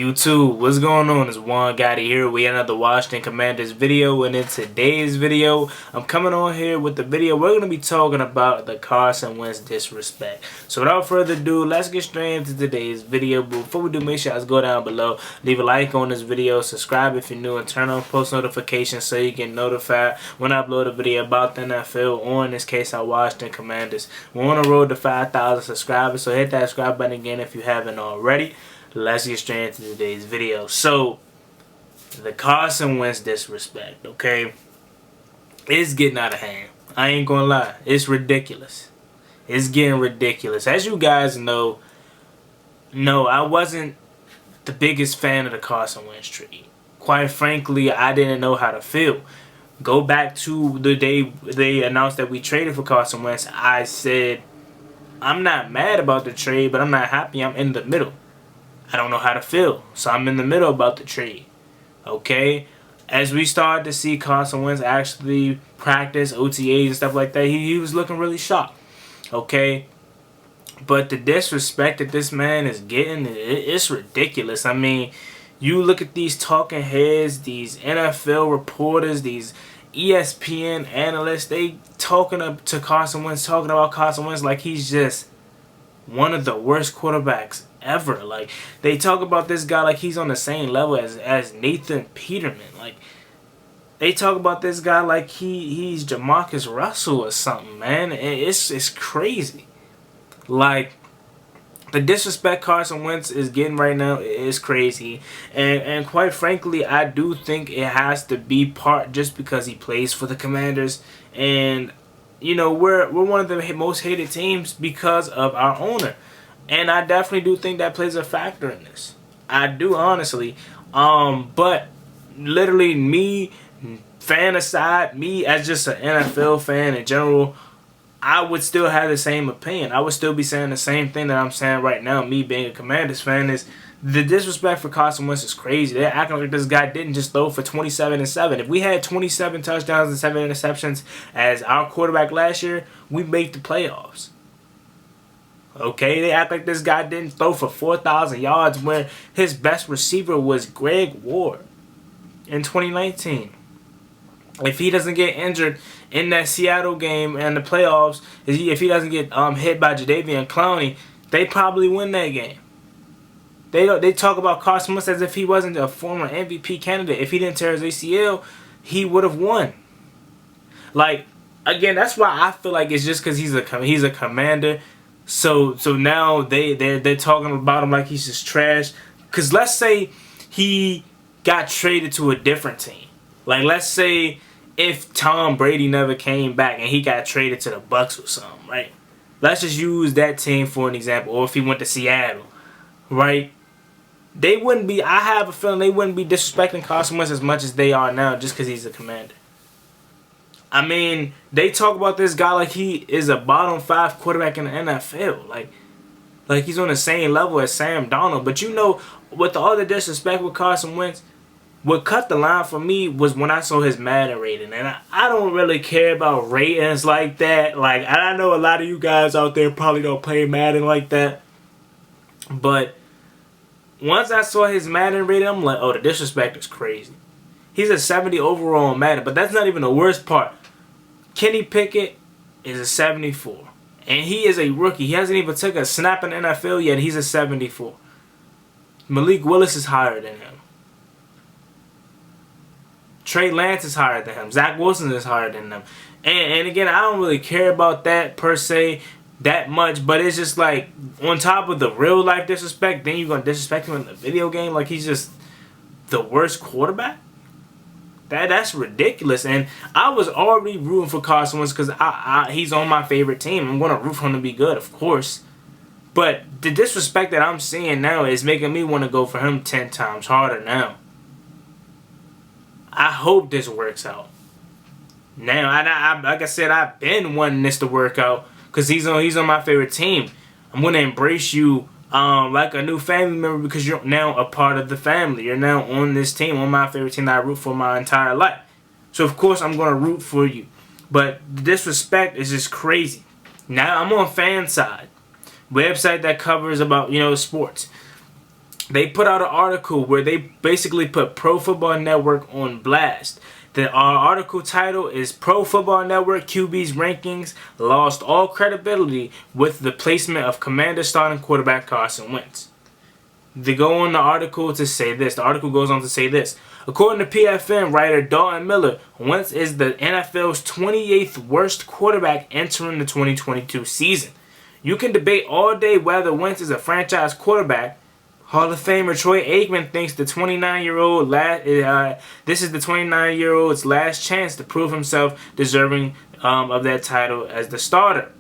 YouTube, what's going on? It's Juan Gotti here. We another Washington Commanders video, and in today's video, I'm coming on here with the video. We're going to be talking about the Carson Wentz disrespect. So without further ado, let's get straight into today's video. But before we do, make sure you guys go down below, leave a like on this video, subscribe if you're new, and turn on post notifications so you get notified when I upload a video about the NFL, or in this case, our Washington Commanders. We're on the road to 5,000 subscribers, so hit that subscribe button again if you haven't already. Let's get straight into today's video. So, the Carson Wentz disrespect, okay? It's getting out of hand. I ain't gonna lie. It's ridiculous. It's getting ridiculous. As you guys know, no, I wasn't the biggest fan of the Carson Wentz trade. Quite frankly, I didn't know how to feel. Go back to the day they announced that we traded for Carson Wentz. I said, I'm not mad about the trade, but I'm not happy. I'm in the middle. I don't know how to feel, so I'm in the middle about the trade. Okay? As we started to see Carson Wentz actually practice OTAs and stuff like that, he was looking really sharp. Okay? But the disrespect that this man is getting, it's ridiculous. I mean, you look at these talking heads, these NFL reporters, these ESPN analysts, they talking up to Carson Wentz, talking about Carson Wentz like he's just one of the worst quarterbacks ever. Like, they talk about this guy like he's on the same level as Nathan Peterman. Like, they talk about this guy like he's Jamarcus Russell or something, man. It's crazy. Like, the disrespect Carson Wentz is getting right now is crazy. And quite frankly, I do think it has to be part just because he plays for the Commanders. And, you know, we're one of the most hated teams because of our owner. And I definitely do think that plays a factor in this. I do, honestly. But literally, me, fan aside, me as just an NFL fan in general, I would still have the same opinion. I would still be saying the same thing that I'm saying right now, me being a Commanders fan, is the disrespect for Carson Wentz is crazy. They're acting like this guy didn't just throw for 27 and 7. If we had 27 touchdowns and 7 interceptions as our quarterback last year, we make the playoffs. Okay, they act like this guy didn't throw for 4,000 yards when his best receiver was Greg Ward in 2019. If he doesn't get injured in that Seattle game and the playoffs, if he doesn't get hit by Jadeveon Clowney, they probably win that game. They talk about Carson Wentz as if he wasn't a former MVP candidate. If he didn't tear his ACL, he would have won. Like, again, that's why I feel like it's just because he's a Commander. So now they're talking about him like he's just trash. Because let's say he got traded to a different team. Like, let's say if Tom Brady never came back and he got traded to the Bucs or something, right? Let's just use that team for an example. Or if he went to Seattle, right? They wouldn't be, I have a feeling they wouldn't be disrespecting Carson Wentz as much as they are now just because he's a Commander. I mean, they talk about this guy like he is a bottom 5 quarterback in the NFL. Like he's on the same level as Sam Darnold. But you know, with all the disrespect with Carson Wentz, what cut the line for me was when I saw his Madden rating. And I don't really care about ratings like that. Like, I know a lot of you guys out there probably don't play Madden like that. But once I saw his Madden rating, I'm like, oh, the disrespect is crazy. He's a 70 overall on Madden, but that's not even the worst part. Kenny Pickett is a 74. And he is a rookie. He hasn't even took a snap in the NFL yet. He's a 74. Malik Willis is higher than him. Trey Lance is higher than him. Zach Wilson is higher than them. And again, I don't really care about that per se that much. But it's just like, on top of the real life disrespect, then you're going to disrespect him in the video game like he's just the worst quarterback? That's ridiculous. And I was already rooting for Carson Wentz because he's on my favorite team. I'm going to root for him to be good, of course. But the disrespect that I'm seeing now is making me want to go for him 10 times harder now. I hope this works out. Now, like I said, I've been wanting this to work out because he's on my favorite team. I'm going to embrace you like a new family member because you're now a part of the family. You're now on this team, on my favorite team that I root for my entire life. So, of course, I'm going to root for you. But the disrespect is just crazy. Now, I'm on fan side. Website that covers about, sports. they put out an article where they basically put Pro Football Network on blast. The article title is Pro Football Network QB's rankings lost all credibility with the placement of Commander starting quarterback Carson Wentz. They go on the article to say this. The article goes on to say this. According to PFN writer Dalton Miller, Wentz is the NFL's 28th worst quarterback entering the 2022 season. You can debate all day whether Wentz is a franchise quarterback. Hall of Famer Troy Aikman thinks the 29-year-old this is the 29-year-old's last chance to prove himself deserving of that title as the starter.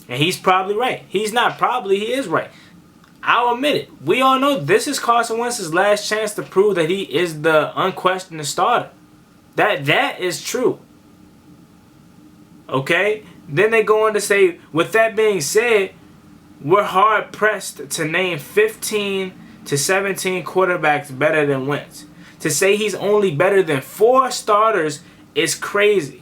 And he's probably right. He's not probably, he is right. I'll admit it. We all know this is Carson Wentz's last chance to prove that he is the unquestioned starter. That is true. Okay? Then they go on to say, with that being said, we're hard pressed to name 15 to 17 quarterbacks better than Wentz. To say he's only better than 4 starters is crazy.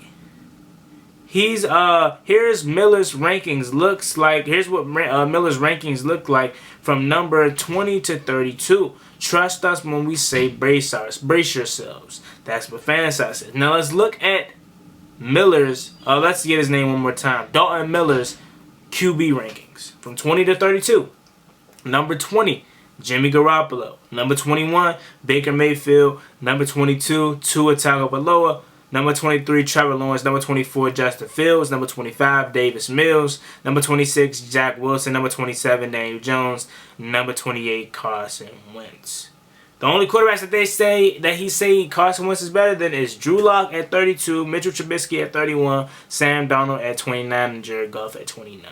Here's Miller's rankings looks like. Here's what Miller's rankings look like from number 20 to 32. Trust us when we say brace yourselves. That's what Fanside says. Now let's look at Miller's. Let's get his name one more time. Dalton Miller's QB rankings from 20 to 32. Number 20. Jimmy Garoppolo. Number 21, Baker Mayfield. Number 22, Tua Tagovailoa. Number 23, Trevor Lawrence. Number 24, Justin Fields. Number 25, Davis Mills. Number 26, Zach Wilson. Number 27, Daniel Jones. Number 28, Carson Wentz. The only quarterbacks that he say Carson Wentz is better than is Drew Lock at 32, Mitchell Trubisky at 31, Sam Darnold at 29, and Jared Goff at 29.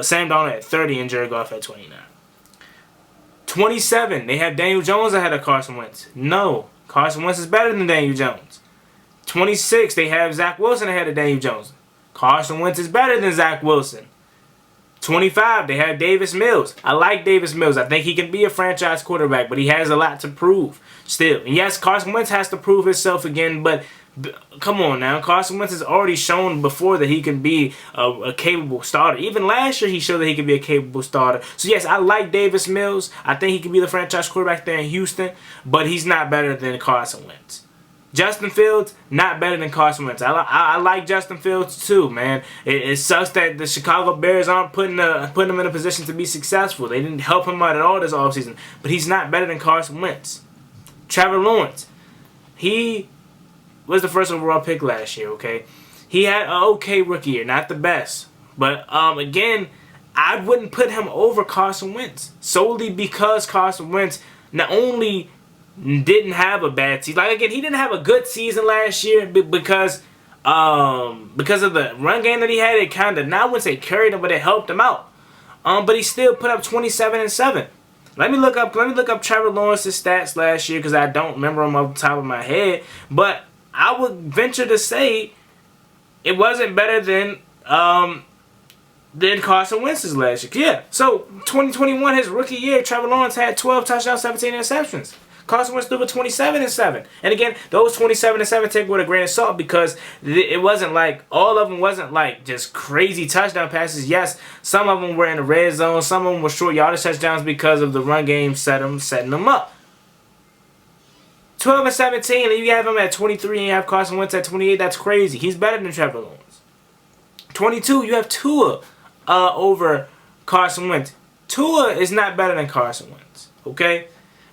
Sam Darnold at 30 and Jared Goff at 29. 27, they have Daniel Jones ahead of Carson Wentz. No, Carson Wentz is better than Daniel Jones. 26, they have Zach Wilson ahead of Daniel Jones. Carson Wentz is better than Zach Wilson. 25, they have Davis Mills. I like Davis Mills. I think he can be a franchise quarterback, but he has a lot to prove still. And yes, Carson Wentz has to prove himself again, but come on now. Carson Wentz has already shown before that he can be a capable starter. Even last year, he showed that he could be a capable starter. So yes, I like Davis Mills. I think he can be the franchise quarterback there in Houston, but he's not better than Carson Wentz. Justin Fields, not better than Carson Wentz. I like Justin Fields too, man. It sucks that the Chicago Bears aren't putting him in a position to be successful. They didn't help him out at all this offseason. But he's not better than Carson Wentz. Trevor Lawrence, he was the first overall pick last year, okay? He had an okay rookie year, not the best. But again, I wouldn't put him over Carson Wentz solely because Carson Wentz not only didn't have a bad season. Like again, he didn't have a good season last year because of the run game that he had. It kind of, not I wouldn't say carried him, but it helped him out. But he still put up 27-7. Let me look up Trevor Lawrence's stats last year because I don't remember them off the top of my head. But I would venture to say it wasn't better than Carson Wentz's last year. Yeah. So 2021, his rookie year, Trevor Lawrence had 12 touchdowns, 17 interceptions. Carson Wentz threw for 27-7. And again, those 27-7 take with a grain of salt because it wasn't like, all of them wasn't like just crazy touchdown passes. Yes, some of them were in the red zone. Some of them were short yardage touchdowns because of the run game setting them up. 12-17, and you have him at 23 and you have Carson Wentz at 28. That's crazy. He's better than Trevor Lawrence. 22, you have Tua over Carson Wentz. Tua is not better than Carson Wentz. Okay?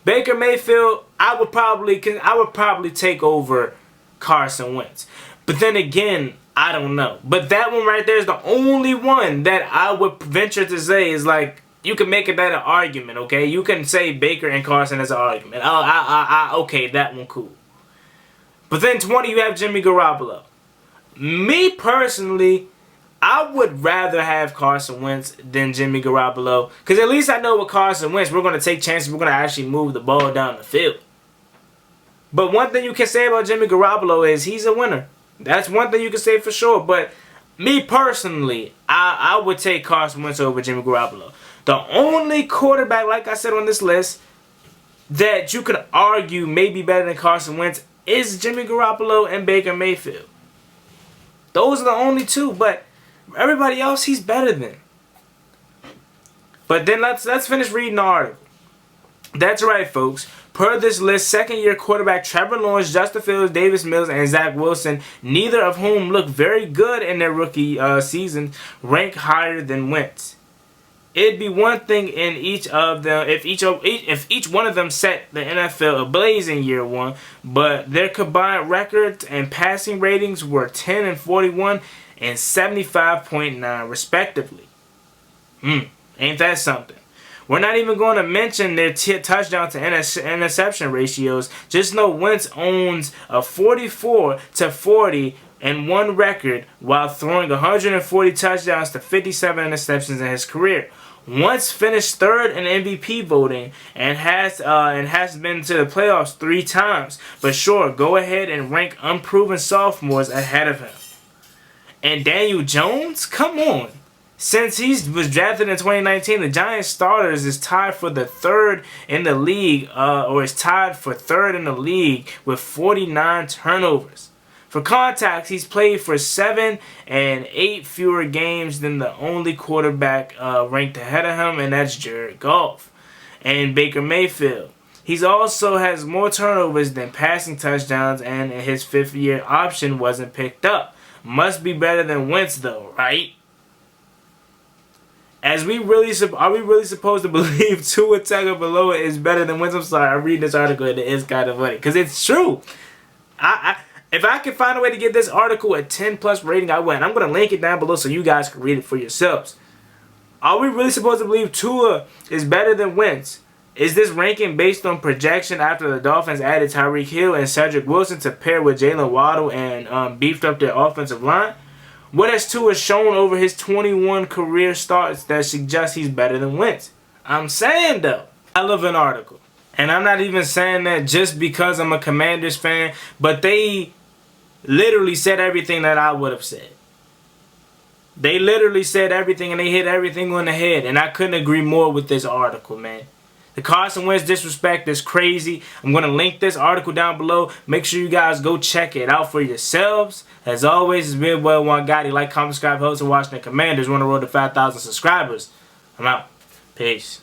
Baker Mayfield, I would probably take over Carson Wentz. But then again, I don't know. But that one right there is the only one that I would venture to say is like, you can make it that an argument, okay? You can say Baker and Carson as an argument. Okay, that one cool. But then 20, you have Jimmy Garoppolo. Me personally, I would rather have Carson Wentz than Jimmy Garoppolo. Because at least I know with Carson Wentz, we're going to take chances. We're going to actually move the ball down the field. But one thing you can say about Jimmy Garoppolo is he's a winner. That's one thing you can say for sure. But me personally, I would take Carson Wentz over Jimmy Garoppolo. The only quarterback, like I said on this list, that you could argue may be better than Carson Wentz is Jimmy Garoppolo and Baker Mayfield. Those are the only two, but everybody else he's better than. But then let's finish reading the article. That's right, folks. Per this list, second-year quarterback Trevor Lawrence, Justin Fields, Davis Mills, and Zach Wilson, neither of whom looked very good in their rookie season, rank higher than Wentz. It'd be one thing in each of them if each one of them set the NFL ablaze in year one, but their combined records and passing ratings were 10 and 41 and 75.9 respectively. Ain't that something? We're not even going to mention their touchdown to interception ratios. Just know Wentz owns a 44-40 and 1 record while throwing 140 touchdowns to 57 interceptions in his career. Wentz finished third in MVP voting and has been to the playoffs 3 times. But sure, go ahead and rank unproven sophomores ahead of him. And Daniel Jones? Come on. Since he was drafted in 2019, the Giants starters is tied for the third in the league, with 49 turnovers. For context, he's played for 7 and 8 fewer games than the only quarterback ranked ahead of him, and that's Jared Goff and Baker Mayfield. He also has more turnovers than passing touchdowns, and his 5th-year option wasn't picked up. Must be better than Wentz, though, right? Are we really supposed to believe Tua Tagovailoa is better than Wentz? I'm sorry, I'm reading this article and it's kind of funny because it's true. If I can find a way to get this article a 10+ rating, I will. And I'm going to link it down below so you guys can read it for yourselves. Are we really supposed to believe Tua is better than Wentz? Is this ranking based on projection after the Dolphins added Tyreek Hill and Cedric Wilson to pair with Jalen Waddle and beefed up their offensive line? What has Tua shown over his 21 career starts that suggests he's better than Wentz? I'm saying, though, I love an article. And I'm not even saying that just because I'm a Commanders fan, but they literally said everything that I would have said. They literally said everything and they hit everything on the head. And I couldn't agree more with this article, man. The Carson Wentz disrespect is crazy. I'm going to link this article down below. Make sure you guys go check it out for yourselves. As always, it's been Well One Gotti. Like, comment, subscribe, host of Washington Commanders. We're on the road to 5,000 subscribers. I'm out. Peace.